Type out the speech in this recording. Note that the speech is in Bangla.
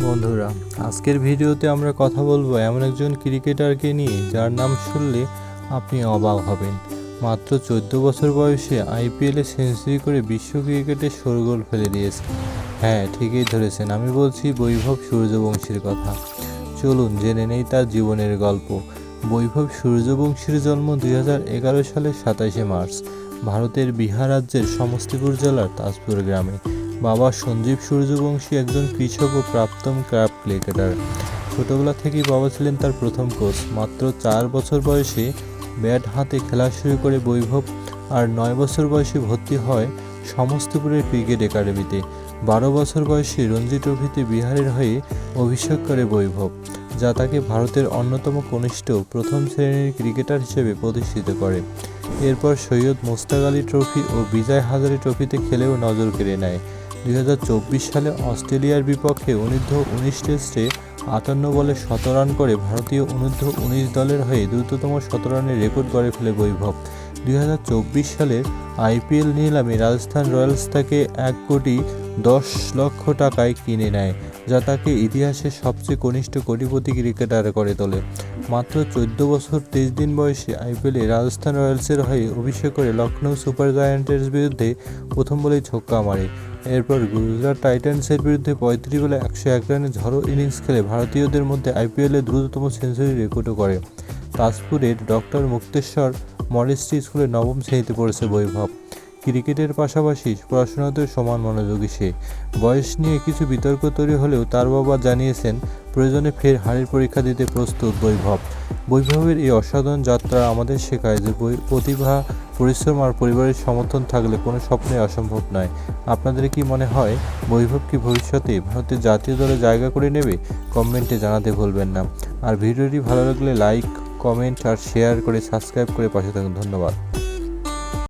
বন্ধুরা, আজকের ভিডিওতে আমরা কথা বলবো এমন একজন ক্রিকেটারকে নিয়ে যার নাম শুনলে আপনি অবাক হবেন। মাত্র 14 বছর বয়সে আইপিএলে সেঞ্চুরি করে বিশ্ব ক্রিকেটে শোরগোল ফেলে দিয়েছে। হ্যাঁ, ঠিকই ধরেছেন, আমি বলছি বৈভব সূর্যবংশীর কথা। চলুন জেনে নেই তার জীবনের গল্প। বৈভব সূর্যবংশীর জন্ম 2011 সালের 27শে মার্চ ভারতের বিহার রাজ্যের সমস্তিপুর জেলার তাজপুর গ্রামে। বাবা সঞ্জীব সূর্যবংশী একজন কৃষক ও প্রাক্তন ক্লাব ক্রিকেটার। ছোটবেলা থেকেই বাবা ছিলেন তার প্রথম কোচ। মাত্র 4 বছর বয়সে ব্যাট হাতে খেলা শুরু করে বৈভব, আর 9 বছর বয়সে ভর্তি হয় সমস্তিপুরের ক্রিকেট একাডেমিতে। 12 বছর বয়সে রঞ্জি ট্রফিতে বিহারের হয়ে অভিষেক করে বৈভব, যা তাকে ভারতের অন্যতম কনিষ্ঠ প্রথম শ্রেণীর ক্রিকেটার হিসেবে প্রতিষ্ঠিত করে। এরপর সৈয়দ মুশতাক আলী ট্রফি ও বিজয় হাজারে ট্রফিতে খেলেও নজর কেড়ে নেয়। 2024 সালে অস্ট্রেলিয়ার বিপক্ষে অনূর্ধ্ব-19 টেস্টে 58 বলে 17 রান করে ভারতীয় অনূর্ধ্ব-19 দলের হয়ে দ্রুততম 17 রানের রেকর্ড গড়ে ফেলে বৈভব। 2024 সালের আইপিএল নিলামে রাজস্থান রয়্যালস তাকে 1,10,00,000 টাকায় কিনে নেয়, যা তাকে ইতিহাসের সবচেয়ে কনিষ্ঠ কোটিপতি ক্রিকেটার করে তোলে। মাত্র 14 বছর 23 দিন বয়সে আইপিএলে রাজস্থান রয়্যালসের হয়ে অভিষেক করে লখনৌ সুপার জায়ান্টের বিরুদ্ধে প্রথম বলেই ছক্কা মারে। এরপর গুজরাট টাইটান্সের বিরুদ্ধে 35 বলে 101 রানের ঝড়ো ইনিংস খেলে ভারতীয়দের মধ্যে আইপিএলের দ্রুততম সেঞ্চুরি রেকর্ডও করে। তাজপুরের ডক্টর মুক্তেশ্বর মডেস্টি স্কুলে 9ম শ্রেণীতে পড়েছে বৈভব। ক্রিকেটের পাশাপাশি পড়াশোনাতেও সমান মনোযোগী সে। বয়স নিয়ে কিছু বিতর্ক তৈরি হলেও তার বাবা জানিয়েছেন প্রয়োজনে ফের হারের পরীক্ষা দিতে প্রস্তুত বৈভব। বৈভবের এই অসাধারণ যাত্রা আমাদের শেখায় যে প্রতিভা, পরিশ্রম আর পরিবারের সমর্থন থাকলে কোনো স্বপ্নই অসম্ভব নয়। আপনাদের কি মনে হয় বৈভব কি ভবিষ্যতে ভারতের জাতীয় দলে জায়গা করে নেবে? কমেন্টে জানাতে ভুলবেন না। আর ভিডিওটি ভালো লাগলে লাইক, কমেন্ট আর শেয়ার করে সাবস্ক্রাইব করে পাশে থাকুন। ধন্যবাদ।